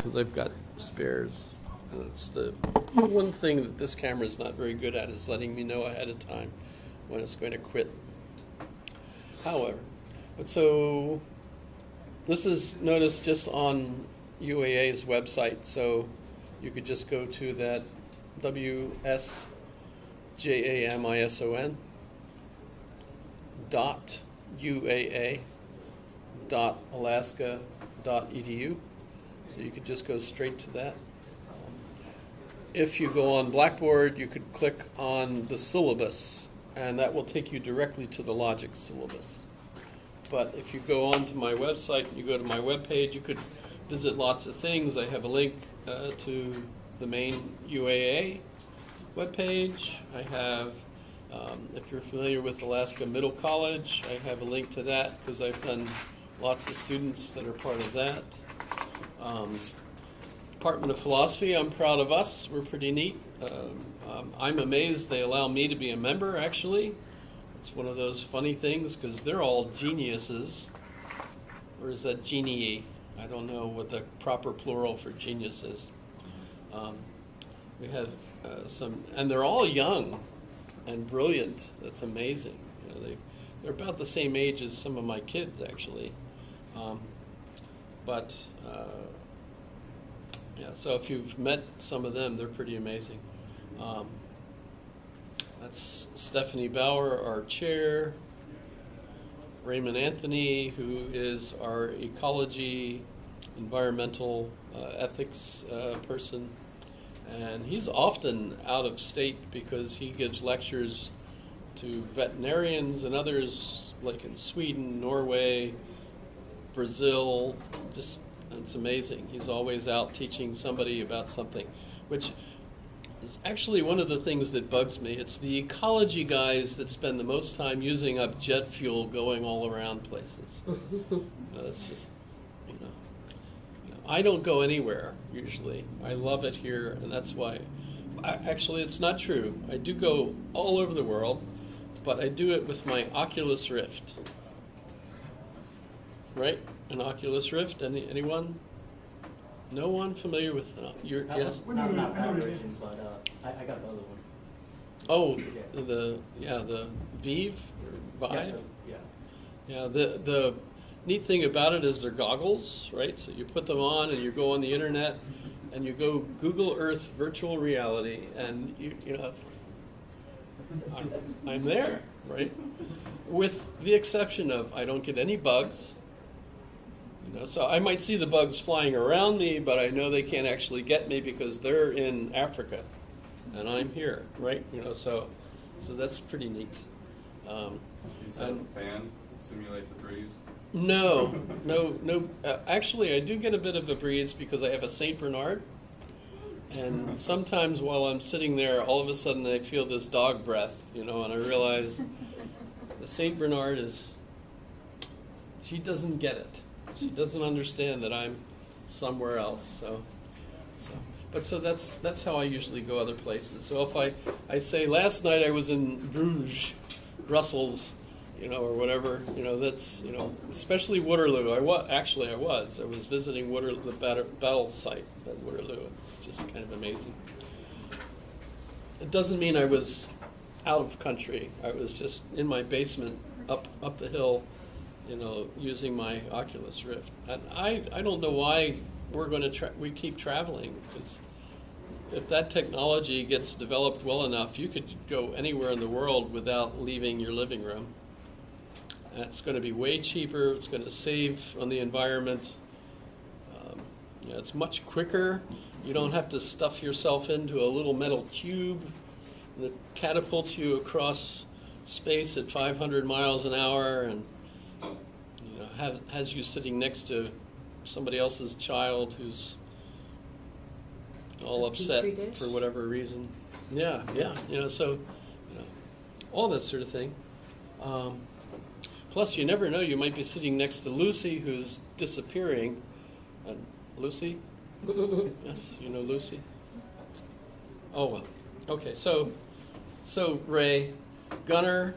because I've got spares. And it's the one thing that this camera is not very good at, is letting me know ahead of time when it's going to quit. However, but so this is, notice, just on UAA's website, so you could just go to that WSJAMISON .uaa.alaska.edu. So you could just go straight to that. If you go on Blackboard, you could click on the syllabus, and that will take you directly to the logic syllabus. But if you go onto my website and you go to my webpage, you could visit lots of things. I have a link to the main UAA webpage. I have, if you're familiar with Alaska Middle College, I have a link to that because I've done lots of students that are part of that. Department of Philosophy, I'm proud of us. We're pretty neat. I'm amazed they allow me to be a member, actually. It's one of those funny things because they're all geniuses. Or is that genii? I don't know what the proper plural for genius is. We have some, and they're all young and brilliant. That's amazing. You know, they're about the same age as some of my kids, actually. Yeah, so if you've met some of them, they're pretty amazing. That's Stephanie Bauer, our chair. Raymond Anthony, who is our ecology, environmental ethics person. And he's often out of state because he gives lectures to veterinarians and others, like in Sweden, Norway, Brazil. Just, it's amazing. He's always out teaching somebody about something, which is actually one of the things that bugs me. It's the ecology guys that spend the most time using up jet fuel going all around places. It's just, I don't go anywhere, usually. I love it here, and that's why. Actually, it's not true. I do go all over the world, but I do it with my Oculus Rift. Right? An Oculus Rift? Anyone? No one familiar with your? Yes. Not that version, but I got the other one. Oh, the Vive or Vive. Yeah. The neat thing about it is they're goggles, right? So you put them on and you go on the internet and you go Google Earth virtual reality, and you know I'm there, right? With the exception of I don't get any bugs. So I might see the bugs flying around me, but I know they can't actually get me because they're in Africa, and I'm here, right? So that's pretty neat. You set up a fan, simulate the breeze? No. Actually, I do get a bit of a breeze because I have a Saint Bernard, and sometimes while I'm sitting there, all of a sudden I feel this dog breath, and I realize the Saint Bernard she doesn't get it. She doesn't understand that I'm somewhere else. So that's how I usually go other places. So if I say last night I was in Brussels, or whatever, that's especially Waterloo. I was visiting Waterloo, the battle site at Waterloo. It's just kind of amazing. It doesn't mean I was out of country. I was just in my basement up the hill, using my Oculus Rift. And I don't know why we keep traveling, because if that technology gets developed well enough, you could go anywhere in the world without leaving your living room. And it's going to be way cheaper. It's going to save on the environment. It's much quicker. You don't have to stuff yourself into a little metal tube that catapults you across space at 500 miles an hour and has you sitting next to somebody else's child who's all upset for whatever reason. Yeah, so all that sort of thing. Plus, you never know, you might be sitting next to Lucy, who's disappearing. Lucy? Yes, you know Lucy? Oh, well. Okay, so Ray, Gunnar,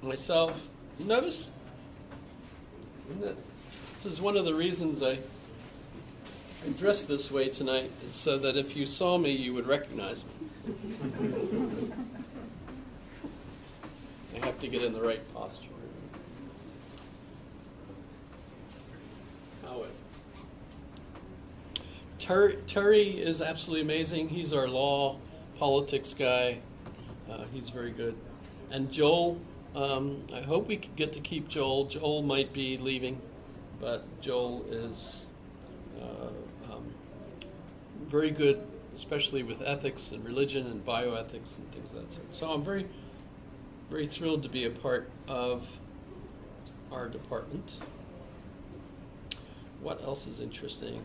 myself, notice? This is one of the reasons I dressed this way tonight so that if you saw me, you would recognize me. I have to get in the right posture. How Terry is absolutely amazing. He's our law politics guy. He's very good. And Joel, I hope we can get to keep Joel. Joel might be leaving, but Joel is very good, especially with ethics and religion and bioethics and things of that sort. So I'm very, very thrilled to be a part of our department. What else is interesting?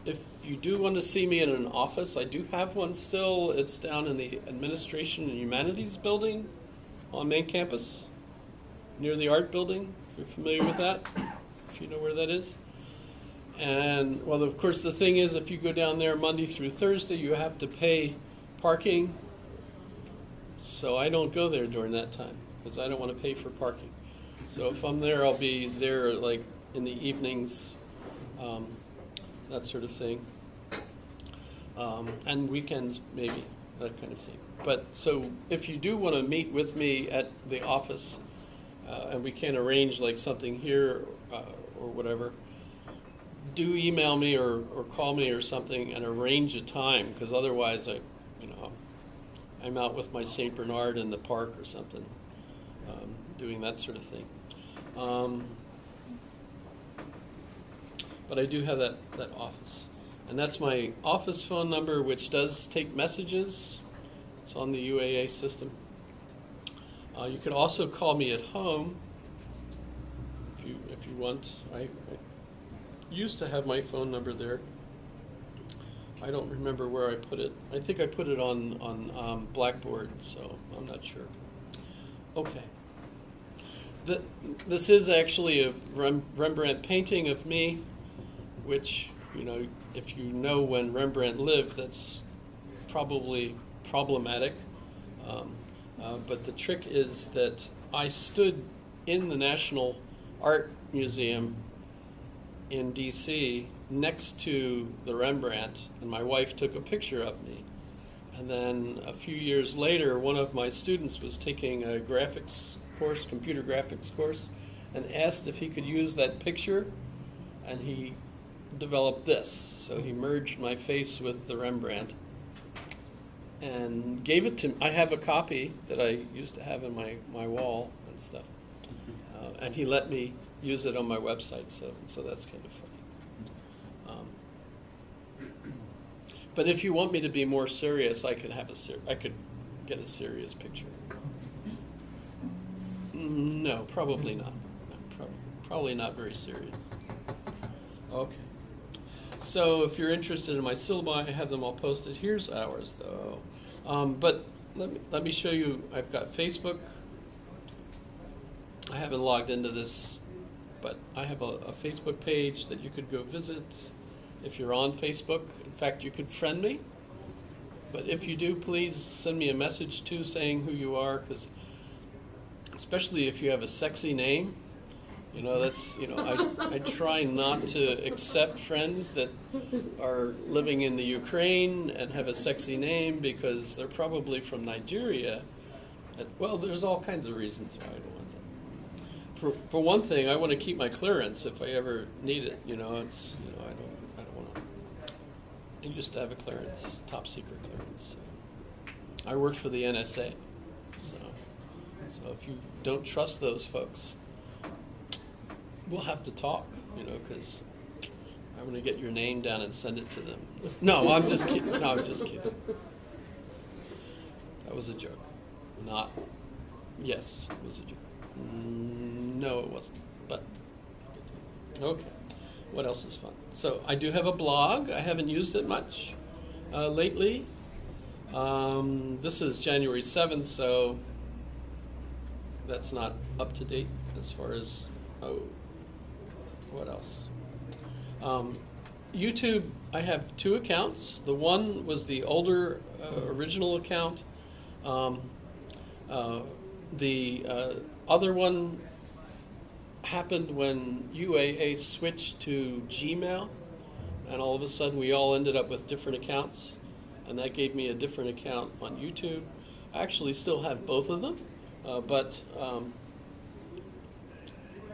If you do want to see me in an office, I do have one still. It's down in the Administration and Humanities building on main campus, near the art building, if you're familiar with that, if you know where that is. And, well, of course, the thing is, if you go down there Monday through Thursday, you have to pay parking. So I don't go there during that time, because I don't want to pay for parking. So if I'm there, I'll be there, like, in the evenings, that sort of thing. And weekends, maybe, that kind of thing. But so if you do want to meet with me at the office, and we can arrange like something here or whatever, do email me or call me or something and arrange a time, because otherwise I'm out with my St. Bernard in the park or something, doing that sort of thing. But I do have that office. And that's my office phone number, which does take messages. It's on the UAA system. You could also call me at home if you want. I used to have my phone number there. I don't remember where I put it. I think I put it on Blackboard, so I'm not sure. Okay. This is actually a Rembrandt painting of me, which, if you know when Rembrandt lived, that's probably problematic. But the trick is that I stood in the National Art Museum in D.C. next to the Rembrandt, and my wife took a picture of me. And then a few years later, one of my students was taking a graphics course, computer graphics course, and asked if he could use that picture, and he developed this. So he merged my face with the Rembrandt and gave it to me. I have a copy that I used to have in my wall and stuff. And he let me use it on my website, so that's kind of funny. But if you want me to be more serious, I could get a serious picture. No, probably not. Probably not very serious. Okay. So if you're interested in my syllabi, I have them all posted. Here's ours, though. But let me show you. I've got Facebook. I haven't logged into this, but I have a Facebook page that you could go visit if you're on Facebook. In fact, you could friend me. But if you do, please send me a message too, saying who you are, because especially if you have a sexy name. I try not to accept friends that are living in the Ukraine and have a sexy name because they're probably from Nigeria. Well, there's all kinds of reasons why I don't want that. For one thing, I want to keep my clearance if I ever need it. I don't want to. I used to have a clearance, top secret clearance. I worked for the NSA, so if you don't trust those folks, we'll have to talk, because I'm going to get your name down and send it to them. No, I'm just kidding. No, I'm just kidding. That was a joke. Yes, it was a joke. No, it wasn't. But, okay. What else is fun? So I do have a blog. I haven't used it much lately. This is January 7th, so that's not up to date as far as, what else? YouTube, I have 2 accounts. The one was the older original account. The other one happened when UAA switched to Gmail, and all of a sudden we all ended up with different accounts, and that gave me a different account on YouTube. I actually still have both of them,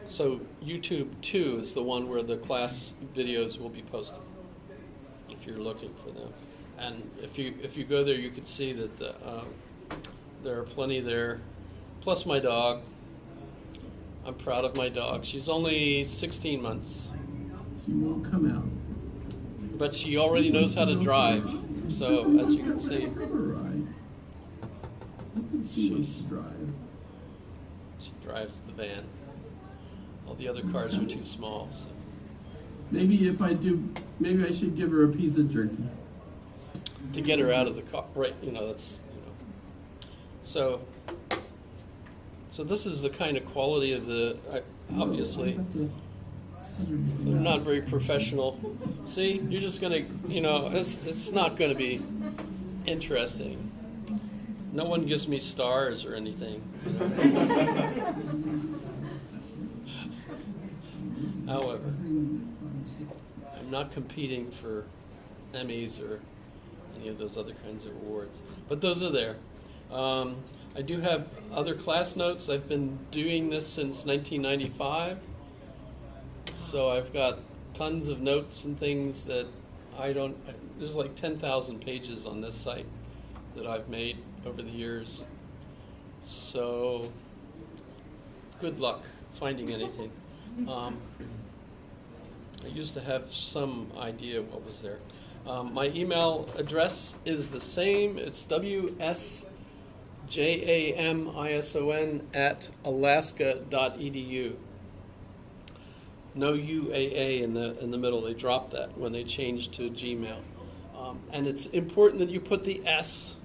so YouTube 2 is the one where the class videos will be posted, if you're looking for them. And if you go there, you can see that there are plenty there, plus my dog. I'm proud of my dog. She's only 16 months. She won't come out. But she already knows how to drive, so as you can see, She wants to drive. she drives the van. All the other cars are too small, so. Maybe maybe I should give her a piece of jerky. To get her out of the car, right? That's So this is the kind of quality of obviously. They're not very professional. See, you're just gonna, it's not gonna be interesting. No one gives me stars or anything. However, I'm not competing for Emmys or any of those other kinds of awards, but those are there. I do have other class notes. I've been doing this since 1995. So I've got tons of notes and things that there's like 10,000 pages on this site that I've made over the years. So good luck finding anything. I used to have some idea what was there. My email address is the same. It's wsjamison@alaska.edu. No UAA in the middle. They dropped that when they changed to Gmail. And it's important that you put the S,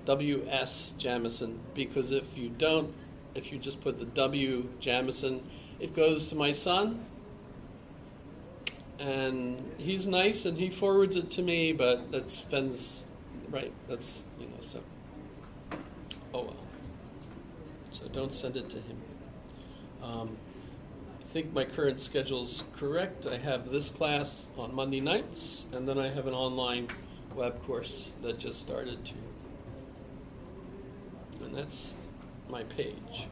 WS Jamison, because if you just put the W Jamison, it goes to my son. And he's nice and he forwards it to me, but that spends, right, that's, so. Oh well. So don't send it to him. I think my current schedule's correct. I have this class on Monday nights, and then I have an online web course that just started too. And that's my page.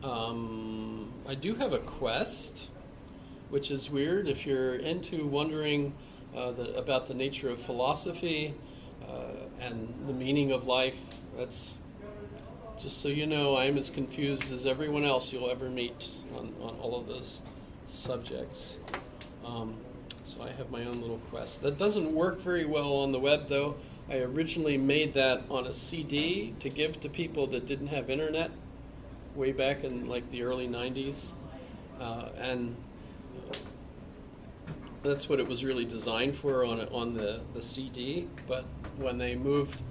I do have a quest, which is weird if you're into wondering about the nature of philosophy and the meaning of life. That's just so you know, I'm as confused as everyone else you'll ever meet on all of those subjects. So I have my own little quest. That doesn't work very well on the web, though. I originally made that on a CD to give to people that didn't have internet way back in like the early 90s. And that's what it was really designed for on the CD. But when they moved,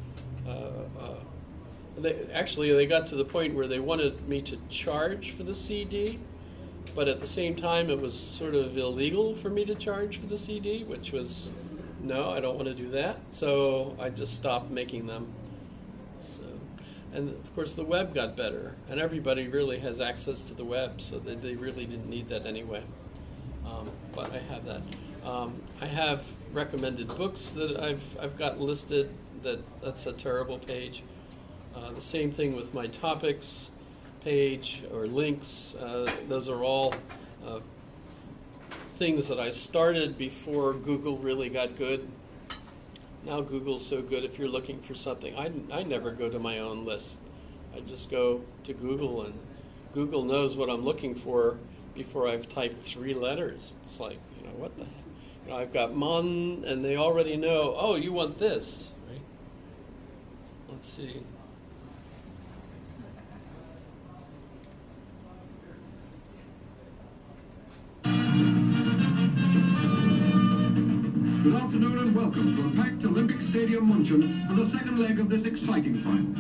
they got to the point where they wanted me to charge for the CD, but at the same time it was sort of illegal for me to charge for the CD, which was, no, I don't want to do that. So I just stopped making them. So, and of course the web got better, and everybody really has access to the web, so they really didn't need that anyway. But I have that. I have recommended books that I've got listed. That's a terrible page. The same thing with my topics page or links. Those are all things that I started before Google really got good. Now Google's so good if you're looking for something. I never go to my own list. I just go to Google, and Google knows what I'm looking for before I've typed 3 letters. It's like, what the heck? I've got Mon, and they already know, oh, you want this, right? Let's see. Good afternoon and welcome to a packed Olympic Stadium München for the second leg of this exciting final.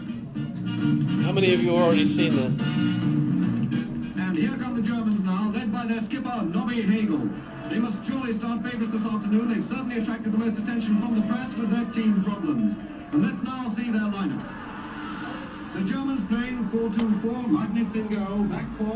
How many of you have already seen this? And here come the Germans now, led by their skipper, Nobby Hagel. They must surely start favourites this afternoon. They've certainly attracted the most attention from the press with their team problems. And let's now see their lineup. The Germans playing 4-2-4, Magnitz in goal, back four.